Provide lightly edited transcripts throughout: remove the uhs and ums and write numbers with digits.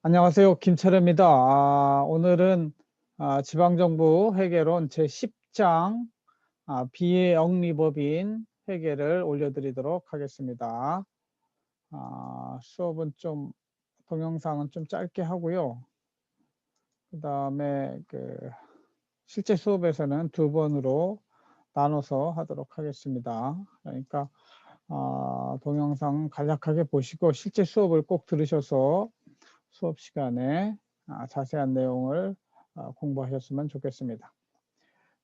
안녕하세요. 김철입니다. 오늘은 지방정부 회계론 제10장 비영리법인 회계를 올려드리도록 하겠습니다. 수업은 동영상은 좀 짧게 하고요. 그 다음에 실제 수업에서는 2번으로 나눠서 하도록 하겠습니다. 그러니까 동영상 간략하게 보시고 실제 수업을 꼭 들으셔서 수업 시간에 자세한 내용을 공부하셨으면 좋겠습니다.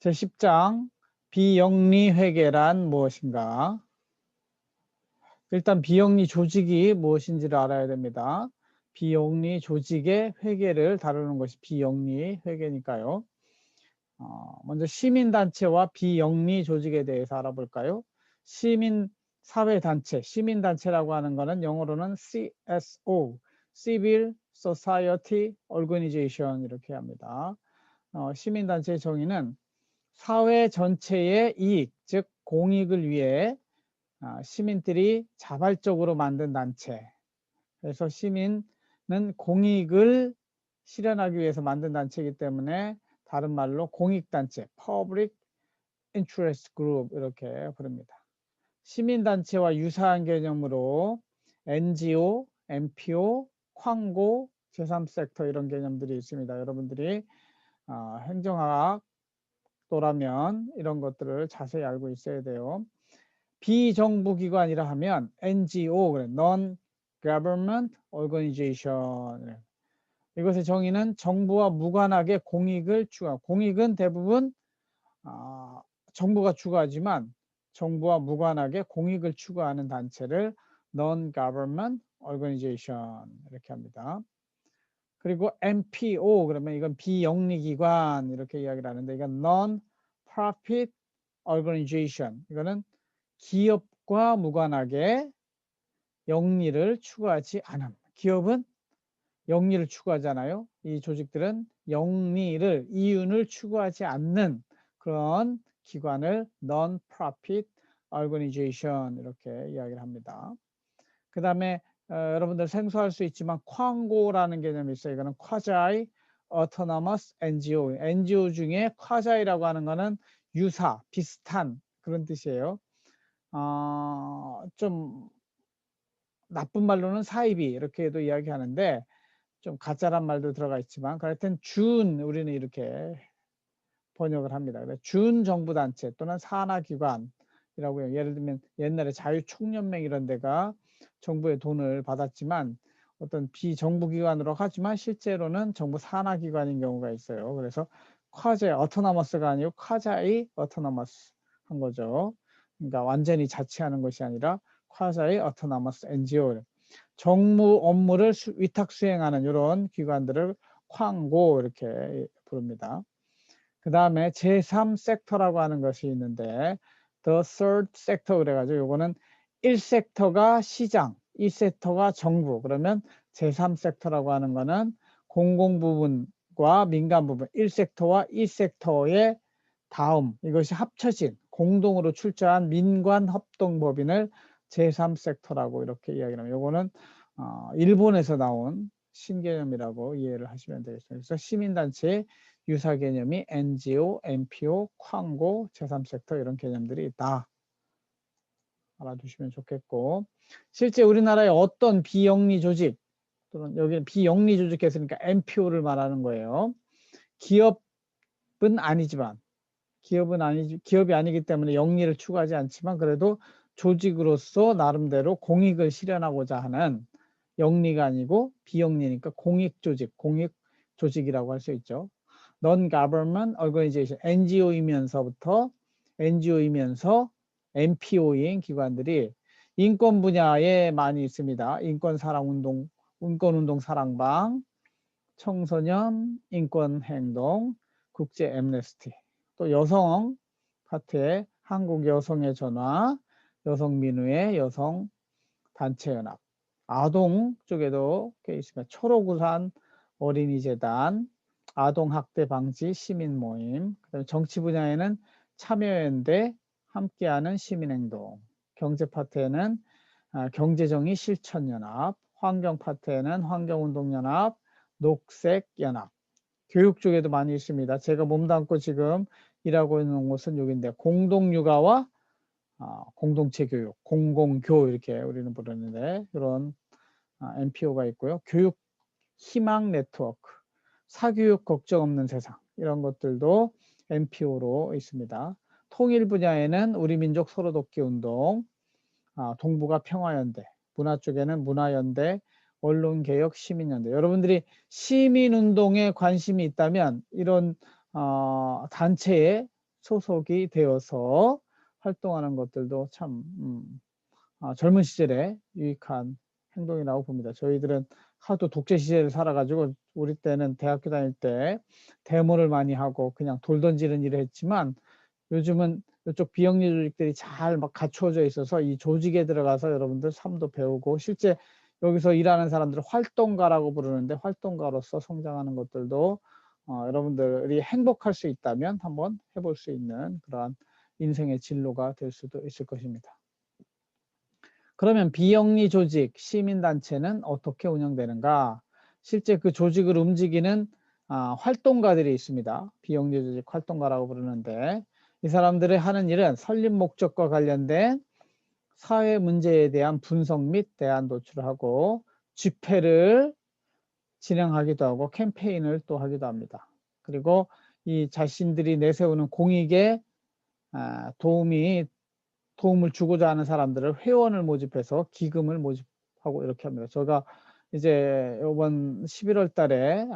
제10장 비영리 회계란 무엇인가? 일단 비영리 조직이 무엇인지를 알아야 됩니다. 비영리 조직의 회계를 다루는 것이 비영리 회계니까요. 먼저 시민단체와 비영리 조직에 대해서 알아볼까요? 시민사회단체, 시민단체라고 하는 것은 영어로는 CSO, Civil Society Organization 이렇게 합니다. 시민단체의 정의는 사회 전체의 이익, 즉 공익을 위해 시민들이 자발적으로 만든 단체. 그래서 시민은 공익을 실현하기 위해서 만든 단체이기 때문에 다른 말로 공익단체, Public Interest Group 이렇게 부릅니다. 시민단체와 유사한 개념으로 NGO, NPO, 광고, 제3섹터 이런 개념들이 있습니다. 여러분들이 행정학 또라면 이런 것들을 자세히 알고 있어야 돼요. 비정부기관이라 하면 NGO, Non-Government Organization. 이것의 정의는 정부와 무관하게 공익을 추구하고, 공익은 대부분 정부가 추구하지만 정부와 무관하게 공익을 추구하는 단체를 Non-Government Organization 이렇게 합니다. 그리고 NPO 그러면 이건 비영리기관 이렇게 이야기를 하는데 이건 Non-Profit Organization 이거는 기업과 무관하게 영리를 추구하지 않음. 기업은 영리를 추구하잖아요. 이 조직들은 영리를, 이윤을 추구하지 않는 그런 기관을 Non-Profit Organization 이렇게 이야기를 합니다. 그 다음에 여러분들 생소할 수 있지만 광고라는 개념이 있어요. 이거는 Quasi Autonomous NGO. NGO 중에 Quasi라고 하는 거는 유사, 비슷한 그런 뜻이에요. 좀 나쁜 말로는 사이비 이렇게도 이야기하는데 좀 가짜란 말도 들어가 있지만 하여튼 우리는 이렇게 번역을 합니다. 준정부단체 또는 산하기관이라고요. 예를 들면 옛날에 자유총연맹 이런 데가 정부의 돈을 받았지만 어떤 비정부기관으로 하지만 실제로는 정부 산하기관인 경우가 있어요. 그래서 쿼제 어토너머스가 아니고 쿼자이 어토너머스 한 거죠. 그러니까 완전히 자치하는 것이 아니라 쿼자이 어토너머스 NGO 정무 업무를 위탁 수행하는 이런 기관들을 쾅고 이렇게 부릅니다. 그 다음에 제3섹터라고 하는 것이 있는데 The Third Sector 그래가지고 요거는 1섹터가 시장, 2섹터가 정부 그러면 제3섹터라고 하는 거는 공공부문과 민간부문 1섹터와 2섹터의 다음 이것이 합쳐진 공동으로 출자한 민관합동법인을 제3섹터라고 이렇게 이야기를 합니다. 요거는 일본에서 나온 신개념이라고 이해를 하시면 되겠습니다. 그래서 시민단체의 유사 개념이 NGO, NPO, 광고, 제3섹터 이런 개념들이 있다. 알아두시면 좋겠고 실제 우리나라의 어떤 비영리 조직 또는 여기는 비영리 조직 했으니까 NPO를 말하는 거예요. 기업은 아니지만 기업이 아니기 때문에 영리를 추구하지 않지만 그래도 조직으로서 나름대로 공익을 실현하고자 하는 영리가 아니고 비영리니까 공익 조직이라고 할 수 있죠. Non-Government Organization, NGO이면서 NPO인 기관들이 인권 분야에 많이 있습니다. 인권운동 사랑방, 청소년 인권행동, 국제 엠네스티, 또 여성 파트에 한국 여성의 전화, 여성민우회, 여성단체연합, 아동 쪽에도 꽤 있습니다. 초록우산 어린이재단, 아동학대 방지 시민모임, 그다음에 정치 분야에는 참여연대, 함께하는 시민행동, 경제 파트에는 경제정의 실천연합, 환경 파트에는 환경운동연합, 녹색연합. 교육 쪽에도 많이 있습니다. 제가 몸담고 지금 일하고 있는 곳은 여기인데 공동육아와 공동체 교육, 공공교 이렇게 우리는 부르는데 이런 NPO가 있고요. 교육 희망 네트워크, 사교육 걱정 없는 세상 이런 것들도 NPO로 있습니다. 통일 분야에는 우리민족 서로돕기 운동, 동북아 평화연대, 문화 쪽에는 문화연대, 언론개혁 시민연대. 여러분들이 시민운동에 관심이 있다면 이런 단체에 소속이 되어서 활동하는 것들도 참 젊은 시절에 유익한 행동이라고 봅니다. 저희들은 하도 독재 시절을 살아가지고 우리 때는 대학교 다닐 때 데모를 많이 하고 그냥 돌 던지는 일을 했지만 요즘은 이쪽 비영리 조직들이 잘 막 갖추어져 있어서 이 조직에 들어가서 여러분들 삶도 배우고 실제 여기서 일하는 사람들을 활동가라고 부르는데 활동가로서 성장하는 것들도 여러분들이 행복할 수 있다면 한번 해볼 수 있는 그러한 인생의 진로가 될 수도 있을 것입니다. 그러면 비영리 조직, 시민단체는 어떻게 운영되는가? 실제 그 조직을 움직이는 활동가들이 있습니다. 비영리 조직 활동가라고 부르는데 이 사람들이 하는 일은 설립 목적과 관련된 사회 문제에 대한 분석 및 대안 도출을 하고 집회를 진행하기도 하고 캠페인을 또 하기도 합니다. 그리고 이 자신들이 내세우는 공익에 도움을 주고자 하는 사람들을 회원을 모집해서 기금을 모집하고 이렇게 합니다. 제가 이제 이번 11월 달에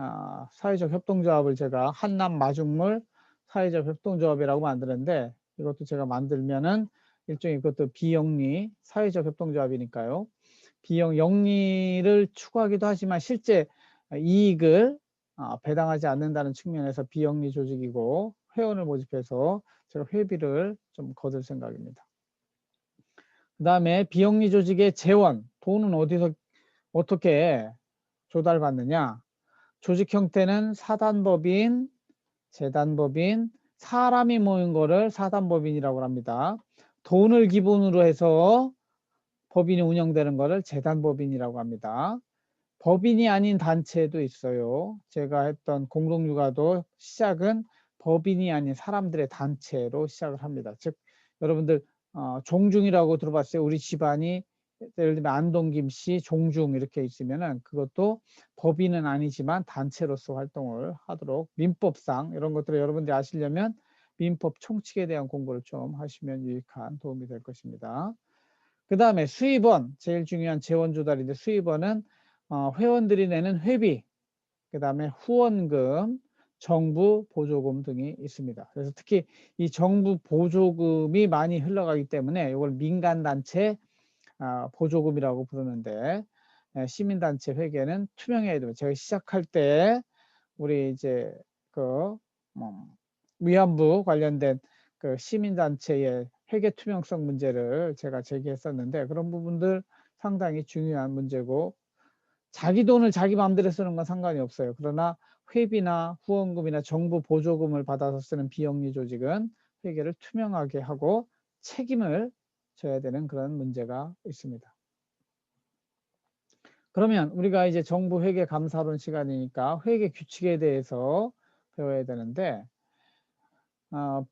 사회적 협동조합을 제가 한남 마중물 사회적 협동조합이라고 만드는데 이것도 제가 만들면은 일종의 그것도 비영리 사회적 협동조합이니까요. 영리를 추구하기도 하지만 실제 이익을 배당하지 않는다는 측면에서 비영리 조직이고 회원을 모집해서 제가 회비를 좀 거둘 생각입니다. 그 다음에 비영리 조직의 재원, 돈은 어디서 어떻게 조달받느냐? 조직 형태는 사단법인, 재단법인, 사람이 모인 거를 사단법인이라고 합니다. 돈을 기본으로 해서 법인이 운영되는 거를 재단법인이라고 합니다. 법인이 아닌 단체도 있어요. 제가 했던 공동육아도 시작은 법인이 아닌 사람들의 단체로 시작을 합니다. 즉 여러분들 종중이라고 들어봤어요. 우리 집안이 예를 들면 안동김씨 종중 이렇게 있으면은 그것도 법인은 아니지만 단체로서 활동을 하도록 민법상 이런 것들을 여러분들이 아시려면 민법 총칙에 대한 공부를 좀 하시면 유익한 도움이 될 것입니다. 그 다음에 수입원, 제일 중요한 재원 조달인데 수입원은 회원들이 내는 회비, 그 다음에 후원금, 정부 보조금 등이 있습니다. 그래서 특히 이 정부 보조금이 많이 흘러가기 때문에 이걸 민간단체 보조금이라고 부르는데 시민단체 회계는 투명해야 됩니다. 제가 시작할 때 우리 이제 그 위안부 관련된 그 시민단체의 회계 투명성 문제를 제가 제기했었는데 그런 부분들 상당히 중요한 문제고 자기 돈을 자기 마음대로 쓰는 건 상관이 없어요. 그러나 회비나 후원금이나 정부 보조금을 받아서 쓰는 비영리 조직은 회계를 투명하게 하고 책임을 져야 되는 그런 문제가 있습니다. 그러면 우리가 이제 정부 회계 감사론 시간이니까 회계 규칙에 대해서 배워야 되는데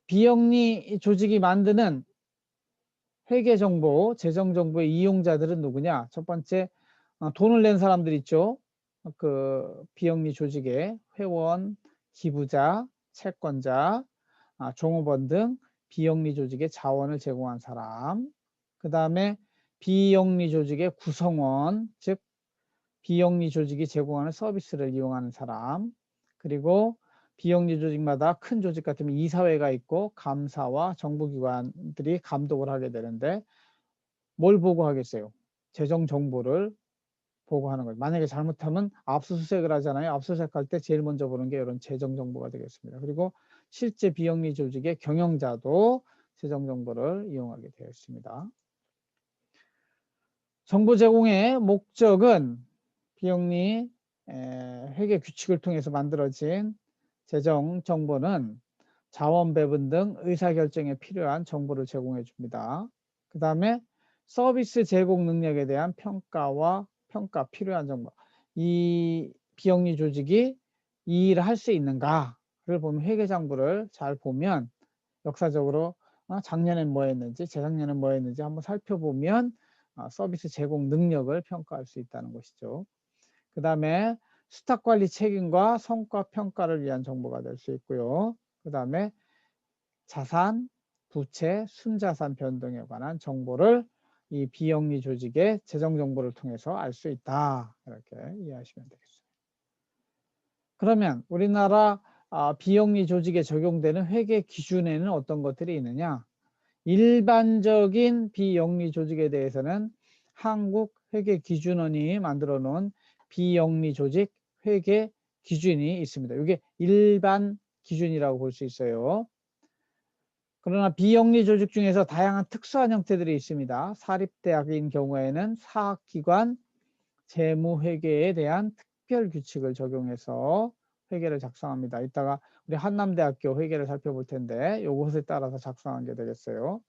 비영리 조직이 만드는 회계 정보, 재정 정보의 이용자들은 누구냐? 첫 번째 돈을 낸 사람들 있죠. 그 비영리 조직의 회원, 기부자, 채권자, 종업원 등 비영리 조직의 자원을 제공한 사람. 그 다음에 비영리 조직의 구성원, 즉 비영리 조직이 제공하는 서비스를 이용하는 사람. 그리고 비영리 조직마다 큰 조직 같으면 이사회가 있고 감사와 정부기관들이 감독을 하게 되는데 뭘 보고하겠어요? 재정 정보를 보고하는 거예요. 만약에 잘못하면 압수수색을 하잖아요. 압수수색할 때 제일 먼저 보는 게 이런 재정 정보가 되겠습니다. 그리고 실제 비영리 조직의 경영자도 재정 정보를 이용하게 되어 있습니다. 정보 제공의 목적은 비영리 회계 규칙을 통해서 만들어진 재정 정보는 자원 배분 등 의사결정에 필요한 정보를 제공해 줍니다. 그 다음에 서비스 제공 능력에 대한 평가 필요한 정보. 이 비영리 조직이 이 일을 할 수 있는가를 보면 회계장부를 잘 보면 역사적으로 작년엔 뭐 했는지 재작년엔 뭐 했는지 한번 살펴보면 서비스 제공 능력을 평가할 수 있다는 것이죠. 그 다음에 수탁관리 책임과 성과 평가를 위한 정보가 될 수 있고요. 그 다음에 자산, 부채, 순자산 변동에 관한 정보를 이 비영리 조직의 재정 정보를 통해서 알 수 있다. 이렇게 이해하시면 되겠습니다. 그러면 우리나라 비영리 조직에 적용되는 회계 기준에는 어떤 것들이 있느냐? 일반적인 비영리 조직에 대해서는 한국회계기준원이 만들어 놓은 비영리 조직 회계 기준이 있습니다. 이게 일반 기준이라고 볼 수 있어요. 그러나 비영리 조직 중에서 다양한 특수한 형태들이 있습니다. 사립대학인 경우에는 사학기관 재무회계에 대한 특별 규칙을 적용해서 회계를 작성합니다. 이따가 우리 한남대학교 회계를 살펴볼 텐데 이것에 따라서 작성한 게 되겠어요.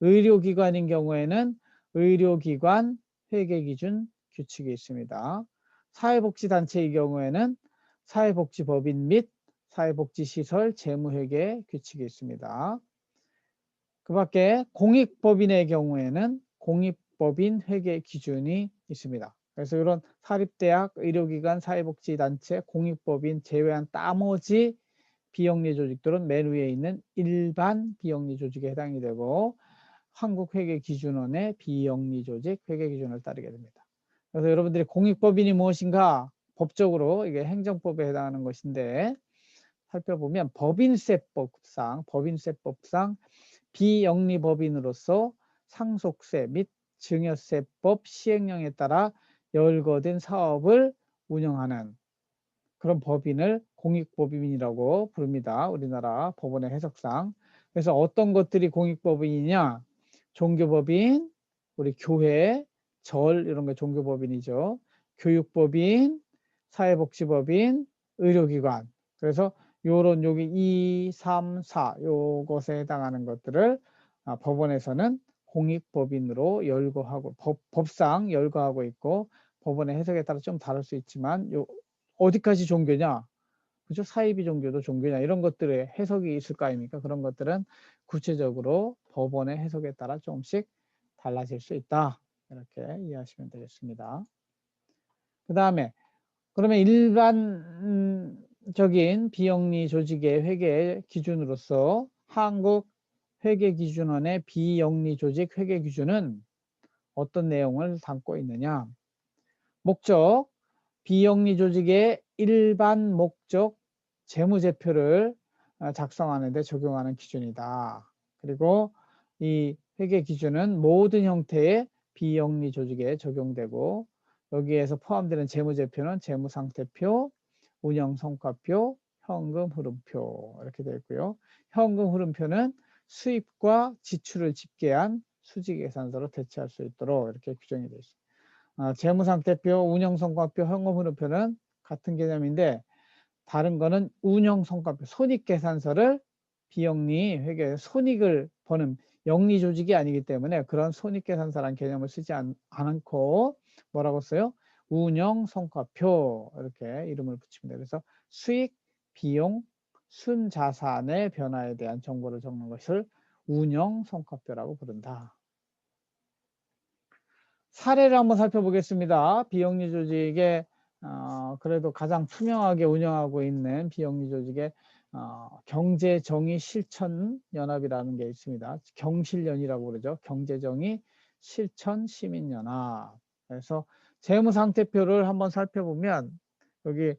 의료기관인 경우에는 의료기관 회계기준 규칙이 있습니다. 사회복지단체의 경우에는 사회복지법인 및 사회복지시설 재무회계 규칙이 있습니다. 그 밖에 공익법인의 경우에는 공익법인 회계 기준이 있습니다. 그래서 이런 사립대학, 의료기관, 사회복지단체, 공익법인 제외한 나머지 비영리 조직들은 맨 위에 있는 일반 비영리 조직에 해당이 되고 한국회계기준원의 비영리 조직 회계기준을 따르게 됩니다. 그래서 여러분들이 공익법인이 무엇인가 법적으로 이게 행정법에 해당하는 것인데 살펴보면 법인세법상 비영리법인으로서 상속세 및 증여세법 시행령에 따라 열거된 사업을 운영하는 그런 법인을 공익법인이라고 부릅니다. 우리나라 법원의 해석상. 그래서 어떤 것들이 공익법인이냐? 종교법인, 우리 교회, 절 이런 게 종교법인이죠. 교육법인, 사회복지법인, 의료기관. 그래서 요런 여기 2, 3, 4 요것에 해당하는 것들을 법원에서는 공익법인으로 열거하고 법상 열거하고 있고 법원의 해석에 따라 좀 다를 수 있지만 요 어디까지 종교냐? 그죠? 사이비 종교도 종교냐? 이런 것들의 해석이 있을 거 아닙니까? 그런 것들은 구체적으로 법원의 해석에 따라 조금씩 달라질 수 있다. 이렇게 이해하시면 되겠습니다. 그 다음에 그러면 일반적인 비영리 조직의 회계 기준으로서 한국회계기준원의 비영리 조직 회계 기준은 어떤 내용을 담고 있느냐? 목적, 비영리 조직의 일반 목적 재무제표를 작성하는 데 적용하는 기준이다. 그리고 이 회계 기준은 모든 형태의 비영리 조직에 적용되고 여기에서 포함되는 재무제표는 재무상태표, 운영성과표, 현금흐름표 이렇게 되어 있고요. 현금흐름표는 수입과 지출을 집계한 수지계산서로 대체할 수 있도록 이렇게 규정이 되어 있습니다. 재무상태표, 운영성과표, 현금흐름표는 같은 개념인데 다른 거는 운영성과표, 손익계산서를 비영리 회계에 손익을 버는 영리 조직이 아니기 때문에 그런 손익계산서라는 개념을 쓰지 않고 뭐라고 써요? 운영성과표 이렇게 이름을 붙입니다. 그래서 수익, 비용, 순자산의 변화에 대한 정보를 적는 것을 운영성과표라고 부른다. 사례를 한번 살펴보겠습니다. 비영리 조직의 그래도 가장 투명하게 운영하고 있는 비영리 조직의 경제정의실천연합이라는 게 있습니다. 경실련이라고 그러죠. 경제정의실천시민연합. 그래서 재무상태표를 한번 살펴보면 여기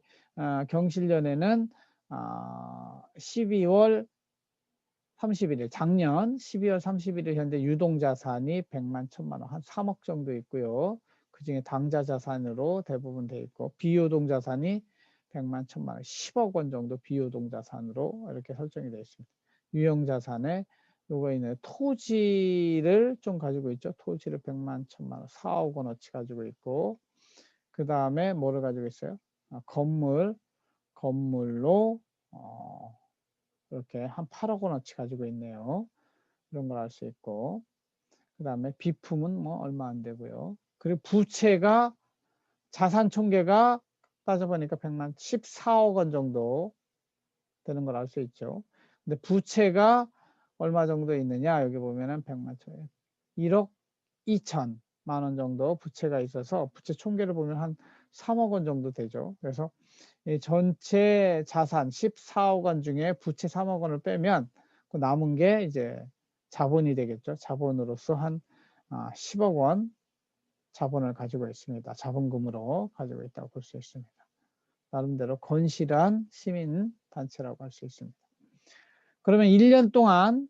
경실련에는 12월 31일 작년 12월 31일 현재 유동자산이 100만 1000만 원, 한 3억 정도 있고요. 그중에 당좌자산으로 대부분 돼 있고 비유동자산이 100만 1000만 원, 10억 원 정도 비유동자산으로 이렇게 설정이 되어 있습니다. 유형자산에 요거 있는 토지를 좀 가지고 있죠. 토지를 100만 1000만 원, 4억 원어치 가지고 있고 그 다음에 뭐를 가지고 있어요? 건물로 이렇게 한 8억 원어치 가지고 있네요. 이런 걸 알 수 있고 그 다음에 비품은 뭐 얼마 안 되고요. 그리고 부채가 자산 총계가 따져보니까 100만 14억 원 정도 되는 걸 알 수 있죠. 근데 부채가 얼마 정도 있느냐 여기 보면은 100만 천 1억 2천만 원 정도 부채가 있어서 부채 총계를 보면 한 3억 원 정도 되죠. 그래서 이 전체 자산 14억 원 중에 부채 3억 원을 빼면 그 남은 게 이제 자본이 되겠죠. 자본으로서 한 10억 원 자본을 가지고 있습니다. 자본금으로 가지고 있다고 볼 수 있습니다. 나름대로 건실한 시민단체라고 할 수 있습니다. 그러면 1년 동안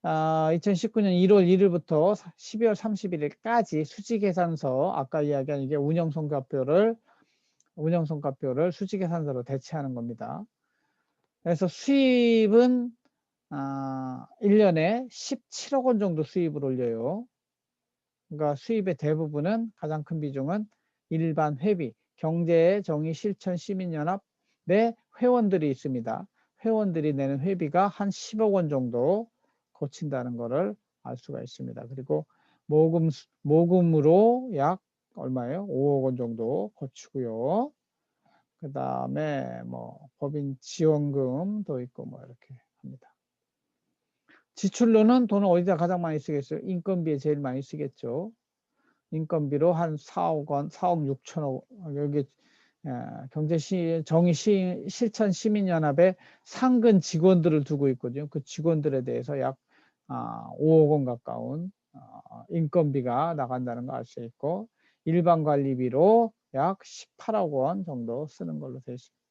2019년 1월 1일부터 12월 31일까지 수지계산서 아까 이야기한 이게 운영성과표를 수지계산서로 대체하는 겁니다. 그래서 수입은 1년에 17억 원 정도 수입을 올려요. 그러니까 수입의 대부분은 가장 큰 비중은 일반 회비, 경제정의실천시민연합의 회원들이 있습니다. 회원들이 내는 회비가 한 10억 원 정도 거친다는 것을 알 수가 있습니다. 그리고 모금으로 약 얼마예요? 5억 원 정도 거치고요. 그 다음에 뭐 법인 지원금도 있고 뭐 이렇게 합니다. 지출로는 돈을 어디다 가장 많이 쓰겠어요? 인건비에 제일 많이 쓰겠죠. 인건비로 한 4억 원, 4억 6천억, 여기 경제정의실천시민연합에 상근 직원들을 두고 있거든요. 그 직원들에 대해서 약 5억 원 가까운 인건비가 나간다는 거 알 수 있고, 일반 관리비로 약 18억 원 정도 쓰는 걸로 되어 있습니다.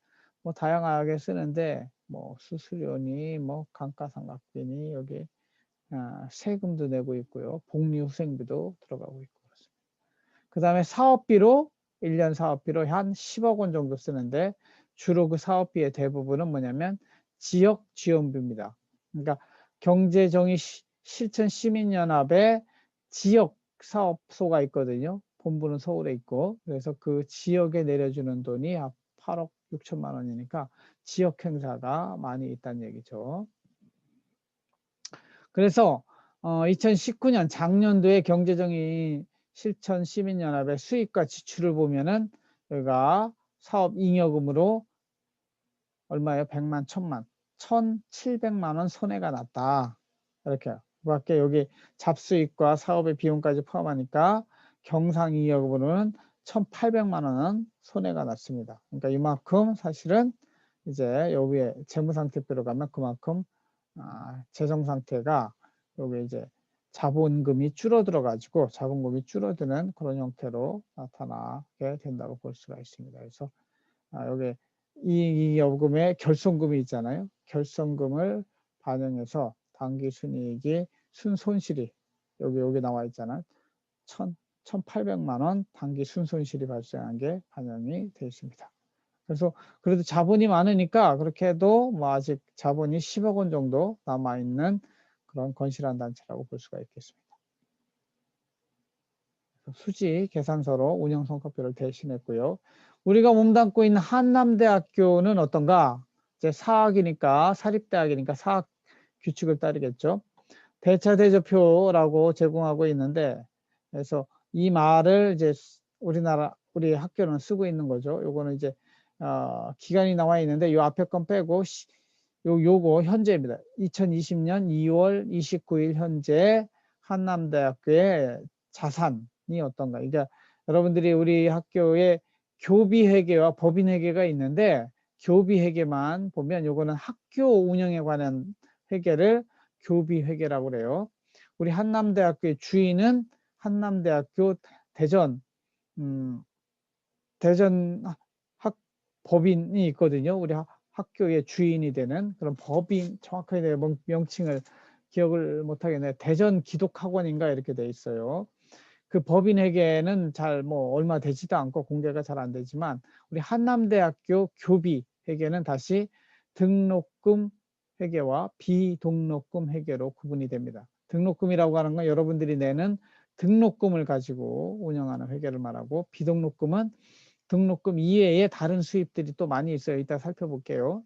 뭐 다양하게 쓰는데 뭐 수수료니 뭐 감가상각비니 여기 세금도 내고 있고요. 복리후생비도 들어가고 있고 그렇습니다. 그 다음에 사업비로 1년 사업비로 한 10억 원 정도 쓰는데 주로 그 사업비의 대부분은 뭐냐면 지역 지원비입니다. 그러니까 경제정의실천시민연합의 지역 사업소가 있거든요. 본부는 서울에 있고 그래서 그 지역에 내려주는 돈이 8억 6천만 원이니까 지역 행사가 많이 있다는 얘기죠. 그래서 2019년 작년도에 경제정의 실천시민연합의 수입과 지출을 보면은 여기가 사업 잉여금으로 얼마예요? 100만, 1000만, 1700만 원 손해가 났다. 이렇게 그 밖에 여기 잡수입과 사업의 비용까지 포함하니까 경상잉여금으로는 1800만 원은 손해가 났습니다. 그러니까 이만큼 사실은 이제 여기에 재무상태표로 가면 그만큼 재정 상태가 여기 이제 자본금이 줄어들어 가지고 자본금이 줄어드는 그런 형태로 나타나게 된다고 볼 수가 있습니다. 그래서 여기 이익여금의 결손금이 있잖아요. 결손금을 반영해서 당기순이익이 순손실이 여기 나와 있잖아요. 1,800만 원 당기 순손실이 발생한 게 반영이 되어 있습니다. 그래서 그래도 자본이 많으니까 그렇게 해도 뭐 아직 자본이 10억 원 정도 남아있는 그런 건실한 단체라고 볼 수가 있겠습니다. 수지 계산서로 운영성과표를 대신했고요. 우리가 몸담고 있는 한남대학교는 어떤가? 이제 사립대학이니까 사학 규칙을 따르겠죠. 대차대조표라고 제공하고 있는데, 그래서 이 말을 이제 우리 학교는 쓰고 있는 거죠. 요거는 이제 기간이 나와 있는데 요 앞에 건 빼고 요거 현재입니다. 2020년 2월 29일 현재 한남대학교의 자산이 어떤가. 그러니까 여러분들이 우리 학교에 교비회계와 법인회계가 있는데 교비회계만 보면 요거는 학교 운영에 관한 회계를 교비회계라고 그래요. 우리 한남대학교의 주인은 한남대학교 대전 대전 법인이 있거든요. 우리 학교의 주인이 되는 그런 법인, 정확하게 내 명칭을 기억을 못하겠네요. 대전 기독학원인가 이렇게 돼 있어요. 그 법인회계는 잘 뭐 얼마 되지도 않고 공개가 잘 안 되지만 우리 한남대학교 교비 회계는 다시 등록금 회계와 비등록금 회계로 구분이 됩니다. 등록금이라고 하는 건 여러분들이 내는 등록금을 가지고 운영하는 회계를 말하고 비등록금은 등록금 이외에 다른 수입들이 또 많이 있어요. 이따 살펴볼게요.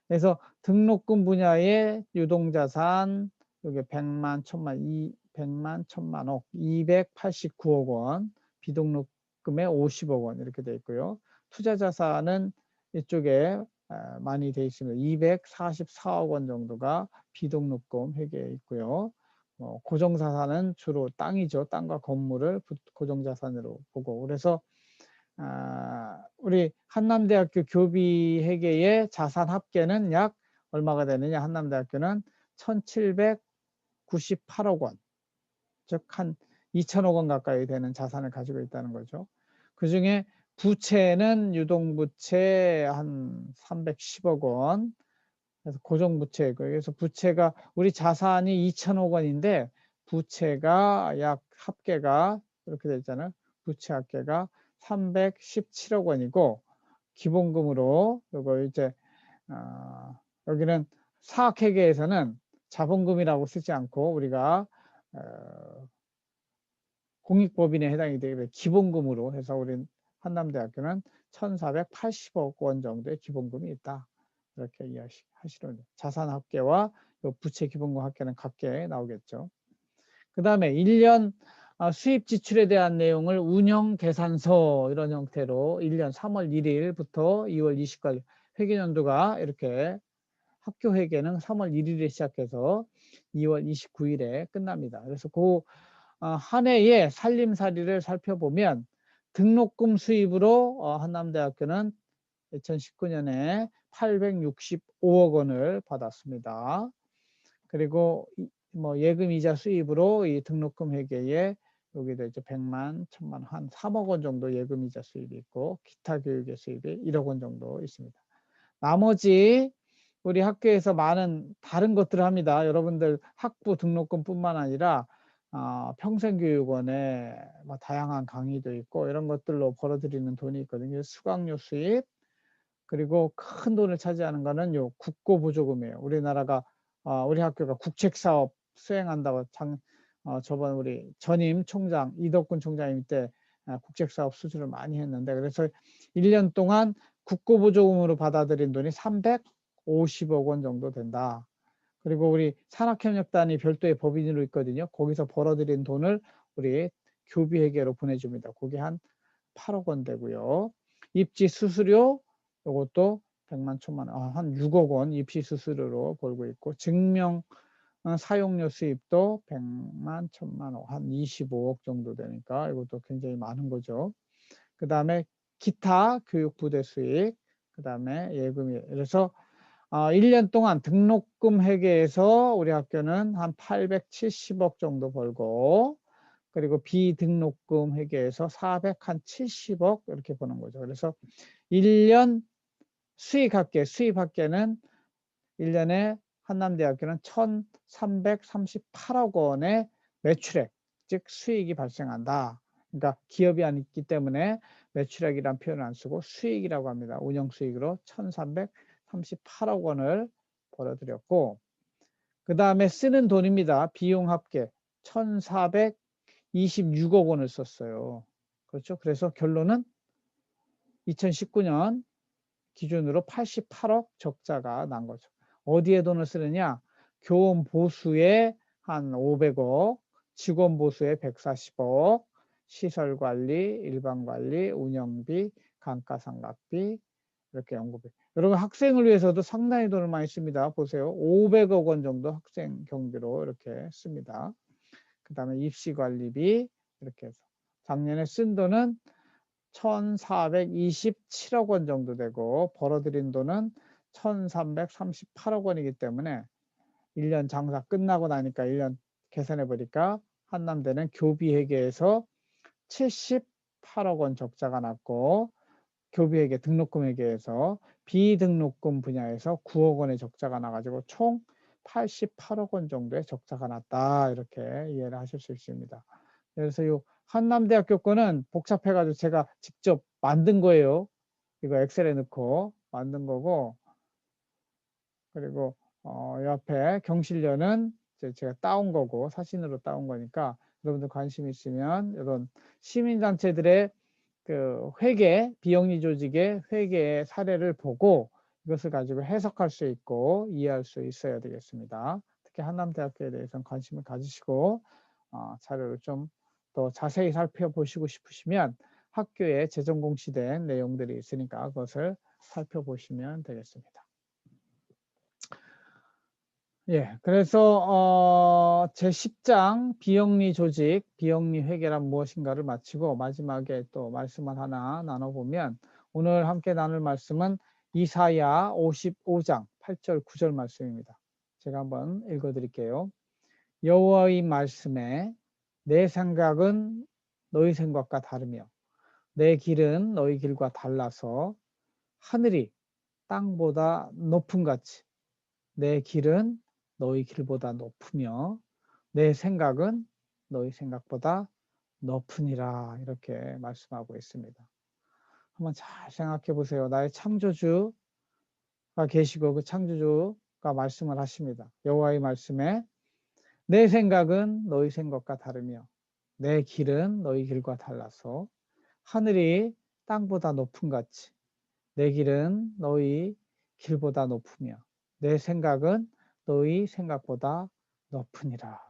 그래서 등록금 분야의 유동자산 여기 100만, 1000만, 100만, 1000만억, 289억 원, 비등록금에 50억 원 이렇게 돼 있고요. 투자 자산은 이쪽에 많이 돼 있습니다. 244억 원 정도가 비등록금 회계에 있고요. 고정자산은 주로 땅이죠. 땅과 건물을 고정자산으로 보고, 그래서 우리 한남대학교 교비 회계의 자산 합계는 약 얼마가 되느냐? 한남대학교는 1798억 원, 즉 한 2천억 원 가까이 되는 자산을 가지고 있다는 거죠. 그 중에 부채는 유동부채 한 310억 원, 그래서 고정부채, 그래서 부채가 우리 자산이 2천억 원인데 부채가 약 합계가 이렇게 되어 있잖아요. 부채 합계가 317억 원이고, 기본금으로 요거 이제 여기는 사학회계에서는 자본금이라고 쓰지 않고 우리가 공익법인에 해당이 되게 기본금으로 해서 우리 한남대학교는 1,480억 원 정도의 기본금이 있다. 이렇게 이해하시면 돼요. 자산 합계와 부채 기본금 합계는 각계 나오겠죠. 그 다음에 1년 수입 지출에 대한 내용을 운영 계산서 이런 형태로 1년 3월 1일부터 2월 20일까지 회계연도가 이렇게 학교 회계는 3월 1일에 시작해서 2월 29일에 끝납니다. 그래서 그 한 해의 살림살이를 살펴보면 등록금 수입으로 한남대학교는 2019년에 865억 원을 받았습니다. 그리고 뭐 예금 이자 수입으로 이 등록금 회계에 여기도 이제 100만, 1000만, 한 3억 원 정도 예금 이자 수입이 있고, 기타 교육의 수입이 1억 원 정도 있습니다. 나머지 우리 학교에서 많은 다른 것들을 합니다. 여러분들 학부 등록금뿐만 아니라 평생교육원에 다양한 강의도 있고 이런 것들로 벌어들이는 돈이 있거든요. 수강료 수입, 그리고 큰 돈을 차지하는 거는 요 국고보조금이에요. 우리나라가 우리 학교가 국책사업 수행한다고 저번 우리 전임 총장 이덕근 총장님 때 국책사업 수주를 많이 했는데, 그래서 1년 동안 국고보조금으로 받아들인 돈이 350억 원 정도 된다. 그리고 우리 산학협력단이 별도의 법인으로 있거든요. 거기서 벌어들인 돈을 우리 교비회계로 보내줍니다. 그게 한 8억 원 되고요. 입지 수수료 이것도 100만, 1000만, 한 6억 원 입시 수수료로 벌고 있고, 증명 사용료 수입도 100만, 1000만 원, 한 25억 정도 되니까 이것도 굉장히 많은 거죠. 그 다음에 기타 교육부대 수익, 그 다음에 예금이, 그래서 1년 동안 등록금 회계에서 우리 학교는 한 870억 정도 벌고, 그리고 비등록금 회계에서 470억 이렇게 버는 거죠. 그래서 1년 수입학계는 1년에 한남대학교는 1,338억 원의 매출액, 즉 수익이 발생한다. 그러니까 기업이 아니기 때문에 매출액이란 표현을 안 쓰고 수익이라고 합니다. 운영수익으로 1,338억 원을 벌어들였고, 그 다음에 쓰는 돈입니다. 비용합계 1,426억 원을 썼어요. 그렇죠? 그래서 결론은 2019년 기준으로 88억 적자가 난 거죠. 어디에 돈을 쓰느냐? 교원 보수에 한 500억, 직원 보수에 140억, 시설 관리, 일반 관리, 운영비, 감가상각비, 이렇게 연구비. 여러분 학생을 위해서도 상당히 돈을 많이 씁니다. 보세요. 500억 원 정도 학생 경비로 이렇게 씁니다. 그 다음에 입시관리비 이렇게 해서 작년에 쓴 돈은 1,427억 원 정도 되고 벌어들인 돈은 1,338억 원이기 때문에 1년 장사 끝나고 나니까 1년 계산해 보니까 한남대는 교비회계에서 78억 원 적자가 났고, 교비회계 등록금 회계에서 비등록금 분야에서 9억 원의 적자가 나가지고 총 88억 원 정도의 적자가 났다. 이렇게 이해를 하실 수 있습니다. 그래서 이 한남대학교 거는 복잡해가지고 제가 직접 만든 거예요. 이거 엑셀에 넣고 만든 거고, 그리고 옆에 경실련은 제가 따온 거고 사진으로 따온 거니까 여러분들 관심 있으면 이런 시민단체들의 그 회계, 비영리 조직의 회계의 사례를 보고 이것을 가지고 해석할 수 있고 이해할 수 있어야 되겠습니다. 특히 한남대학교에 대해서는 관심을 가지시고 자료를 좀 더 자세히 살펴보시고 싶으시면 학교에 재정 공시된 내용들이 있으니까 그것을 살펴보시면 되겠습니다. 예, 그래서 제 10장 비영리 조직, 비영리 회계란 무엇인가를 마치고 마지막에 또 말씀을 하나 나눠보면 오늘 함께 나눌 말씀은 이사야 55장 8절 9절 말씀입니다. 제가 한번 읽어드릴게요. 여호와의 말씀에 내 생각은 너희 생각과 다르며 내 길은 너희 길과 달라서 하늘이 땅보다 높은 같이 내 길은 너희 길보다 높으며 내 생각은 너희 생각보다 높으니라 이렇게 말씀하고 있습니다. 한번 잘 생각해 보세요. 나의 창조주가 계시고 그 창조주가 말씀을 하십니다. 여호와의 말씀에 내 생각은 너희 생각과 다르며 내 길은 너희 길과 달라서 하늘이 땅보다 높은 같이 내 길은 너희 길보다 높으며 내 생각은 너희 생각보다 높으니라.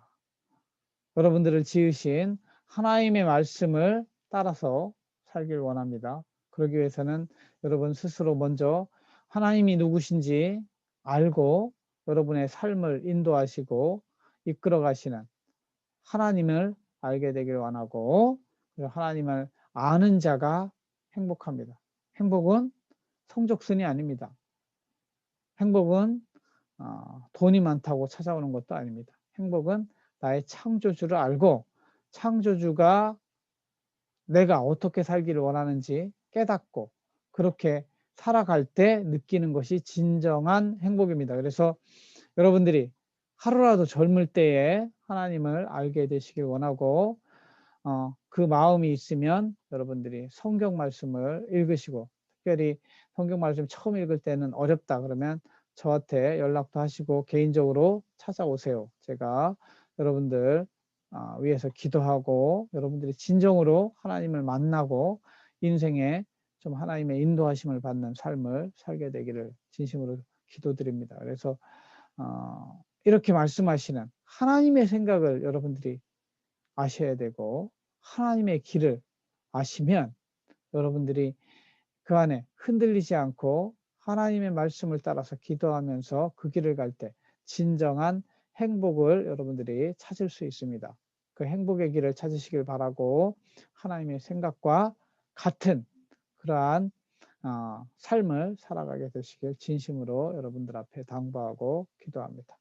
여러분들을 지으신 하나님의 말씀을 따라서 살길 원합니다. 그러기 위해서는 여러분 스스로 먼저 하나님이 누구신지 알고 여러분의 삶을 인도하시고 이끌어 가시는 하나님을 알게 되길 원하고 하나님을 아는 자가 행복합니다. 행복은 성적순이 아닙니다. 행복은 돈이 많다고 찾아오는 것도 아닙니다. 행복은 나의 창조주를 알고 창조주가 내가 어떻게 살기를 원하는지 깨닫고 그렇게 살아갈 때 느끼는 것이 진정한 행복입니다. 그래서 여러분들이 하루라도 젊을 때에 하나님을 알게 되시길 원하고 그 마음이 있으면 여러분들이 성경 말씀을 읽으시고 특별히 성경 말씀 처음 읽을 때는 어렵다 그러면 저한테 연락도 하시고 개인적으로 찾아오세요. 제가 여러분들 위해서 기도하고 여러분들이 진정으로 하나님을 만나고 인생에 좀 하나님의 인도하심을 받는 삶을 살게 되기를 진심으로 기도드립니다. 그래서 이렇게 말씀하시는 하나님의 생각을 여러분들이 아셔야 되고 하나님의 길을 아시면 여러분들이 그 안에 흔들리지 않고 하나님의 말씀을 따라서 기도하면서 그 길을 갈 때 진정한 행복을 여러분들이 찾을 수 있습니다. 그 행복의 길을 찾으시길 바라고 하나님의 생각과 같은 그러한 삶을 살아가게 되시길 진심으로 여러분들 앞에 당부하고 기도합니다.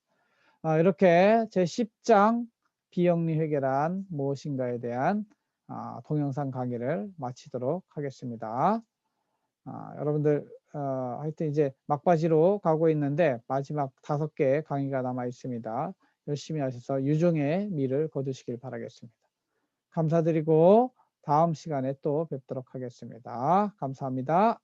이렇게 제 10장 비영리 회계란 무엇인가에 대한 동영상 강의를 마치도록 하겠습니다. 여러분들 하여튼 이제 막바지로 가고 있는데 마지막 5개 강의가 남아 있습니다. 열심히 하셔서 유종의 미를 거두시길 바라겠습니다. 감사드리고 다음 시간에 또 뵙도록 하겠습니다. 감사합니다.